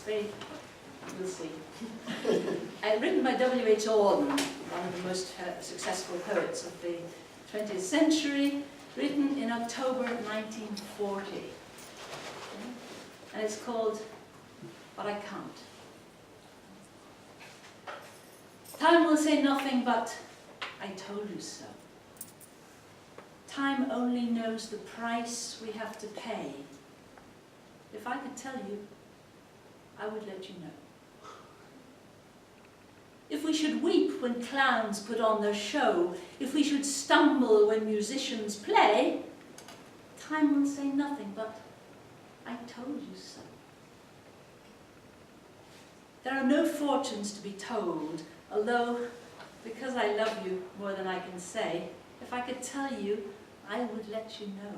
very, we'll see. Written by W.H. Auden, one of the most successful poets of the 20th century, written in October 1940. Okay. And it's called But I Can't. Time will say nothing but, I told you so. Time only knows the price we have to pay. If I could tell you, I would let you know. If we should weep when clowns put on their show, if we should stumble when musicians play, time will say nothing but, I told you so. There are no fortunes to be told, although, because I love you more than I can say, if I could tell you, I would let you know.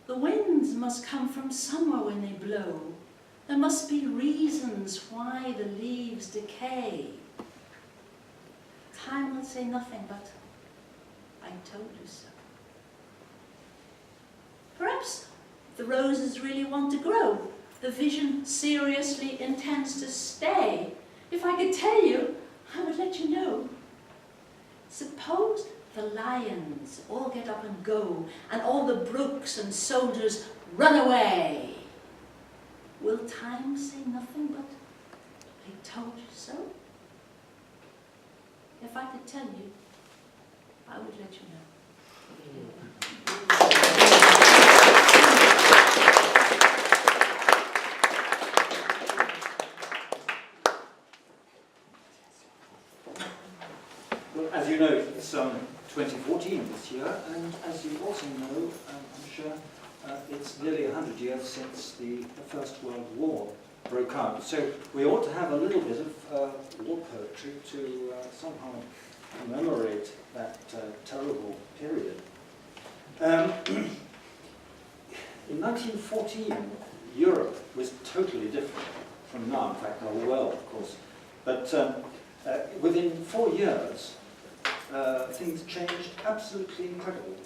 The winds must come from somewhere when they blow. There must be reasons why the leaves decay. Time will say nothing but, I told you so. Perhaps the roses really want to grow. The vision seriously intends to stay. If I could tell you, I would let you know. Suppose the lions all get up and go, and all the brooks and soldiers run away. Will time say nothing but, I told you so? If I could tell you, I would let you know. Well, as you know, it's 2014 this year, and as you also know, I'm sure, it's nearly 100 years since the First World War broke out. So we ought to have a little bit of war poetry to somehow commemorate that terrible period. In 1914, Europe was totally different from now, in fact, the whole world, of course. But within 4 years, things changed absolutely incredibly.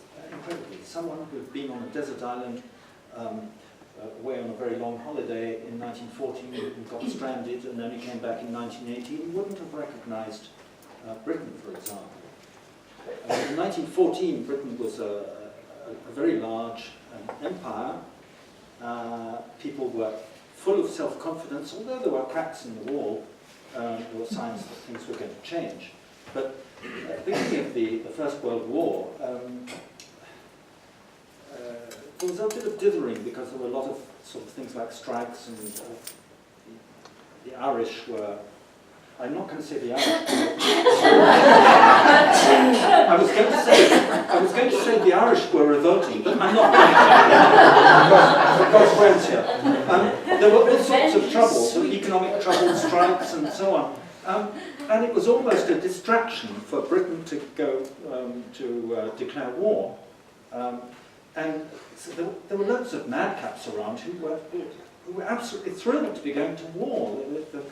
Someone who had been on a desert island away on a very long holiday in 1914 and got stranded and only came back in 1918 wouldn't have recognized Britain, for example. In 1914, Britain was a very large empire. People were full of self-confidence, although there were cracks in the wall. There were signs that things were going to change. But at the beginning of the First World War, there was a bit of dithering because there were a lot of sort of things like strikes, and the Irish were. I'm not going to say the Irish. I was going to say the Irish were revolting, but I'm not going to. Because friends here. There were all sorts of troubles, economic troubles, strikes, and so on. And it was almost a distraction for Britain to go to declare war. And so there were loads of madcaps around who were absolutely thrilled to be going to war. The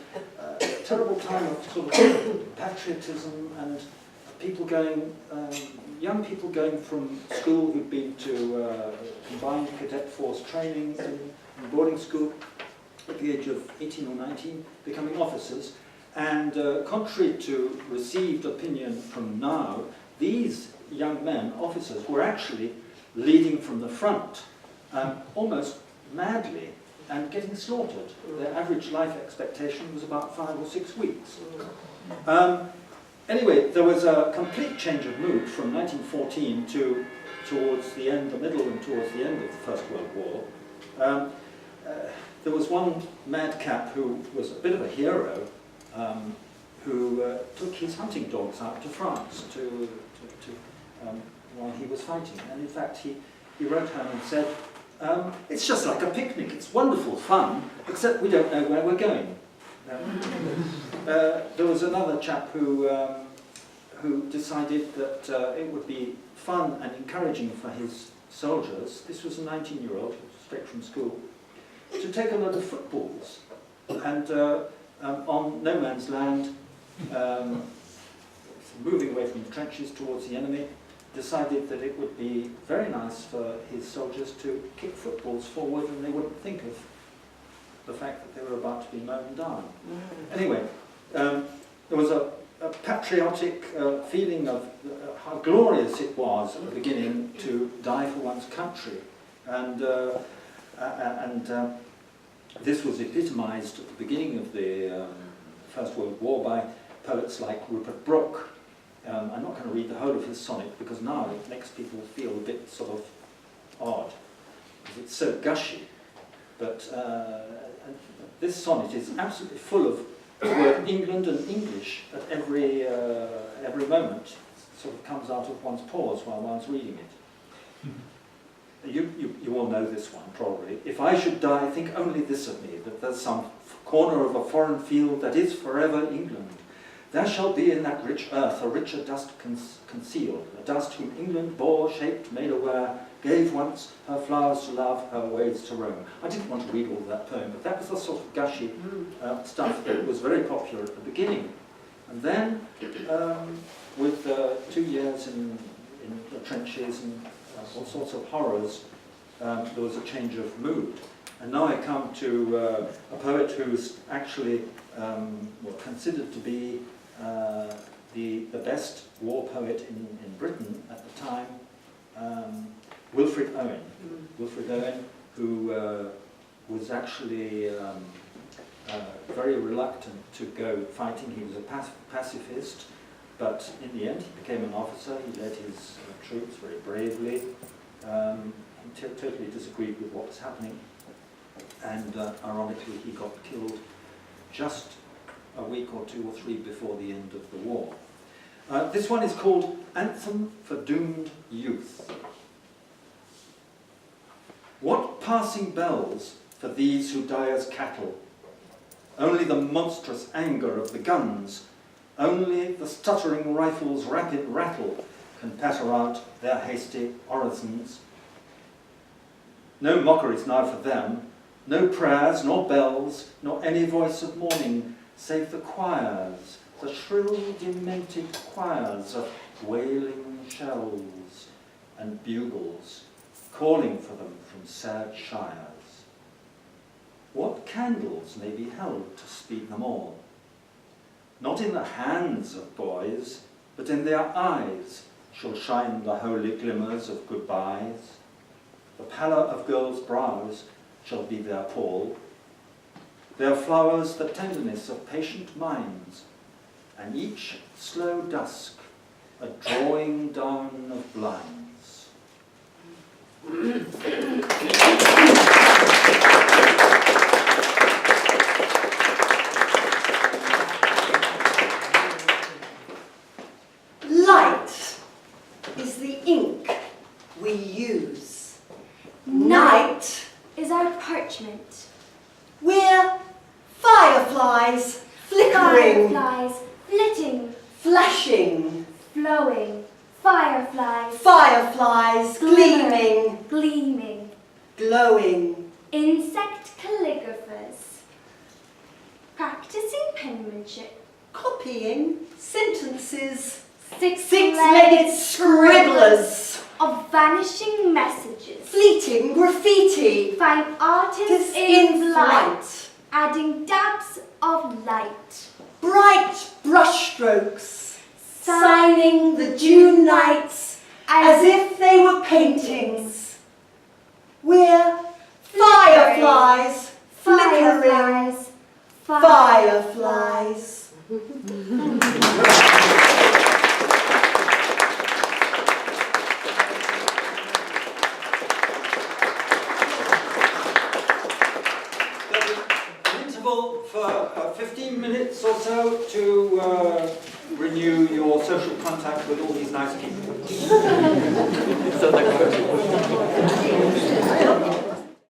terrible time of sort of patriotism and people going, young people going from school who'd been to combined cadet force training in boarding school at the age of 18 or 19, becoming officers. And contrary to received opinion from now, these young men, officers, were actually leading from the front, almost madly, and getting slaughtered. Their average life expectation was about 5 or 6 weeks. Anyway, there was a complete change of mood from 1914 towards the end, the middle and towards the end of the First World War. There was one madcap who was a bit of a hero, who took his hunting dogs out to France while he was fighting. And in fact, he wrote home and said, it's just like a picnic, it's wonderful fun, except we don't know where we're going. There was another chap who decided that it would be fun and encouraging for his soldiers, this was a 19-year-old, straight from school, to take a load of footballs and on no man's land, moving away from the trenches towards the enemy, decided that it would be very nice for his soldiers to kick footballs forward and they wouldn't think of the fact that they were about to be mown down. Anyway, there was a patriotic feeling of how glorious it was at the beginning to die for one's country. And this was epitomised at the beginning of the First World War by poets like Rupert Brooke. I'm not going to read the whole of his sonnet because now it makes people feel a bit sort of odd, because it's so gushy. But this sonnet is absolutely full of the word England and English at every moment. It sort of comes out of one's pores while one's reading it. You all know this one, probably. If I should die, think only this of me, that there's some corner of a foreign field that is forever England. There shall be in that rich earth a richer dust concealed, a dust whom England bore, shaped, made aware, gave once her flowers to love, her ways to roam. I didn't want to read all of that poem, but that was the sort of gushy stuff that was very popular at the beginning. And then, with 2 years in the trenches and all sorts of horrors, there was a change of mood. And now I come to a poet who's actually considered to be the best war poet in Britain at the time, Wilfred Owen. Wilfred Owen, who was actually very reluctant to go fighting. He was a pacifist, but in the end he became an officer. He led his troops very bravely. He totally disagreed with what was happening, and ironically he got killed just a week or 2 or 3 before the end of the war. This one is called Anthem for Doomed Youth. What passing bells for these who die as cattle? Only the monstrous anger of the guns, only the stuttering rifle's rapid rattle can patter out their hasty orisons. No mockeries now for them, no prayers, nor bells, nor any voice of mourning, save the choirs, the shrill, demented choirs of wailing shells and bugles, calling for them from sad shires. What candles may be held to speed them all? Not in the hands of boys, but in their eyes shall shine the holy glimmers of goodbyes. The pallor of girls' brows shall be their pall. Their flowers the tenderness of patient minds, and each slow dusk a drawing down of blinds. Light is the ink we use. Night is our parchment. We're fireflies flickering, Fireflies flitting, flashing, flowing. Fireflies fireflies glimmering, gleaming, gleaming. glowing. Insect calligraphers practicing penmanship. Copying sentences. Six-legged Six-legged scribblers. of vanishing messages. Fleeting graffiti. Find artists Artists in in flight, flight. adding dabs of light. Bright brushstrokes. Signing the June nights as if they were paintings. We're fireflies flickering. Fireflies. For 15 minutes or so to renew your social contact with all these nice people.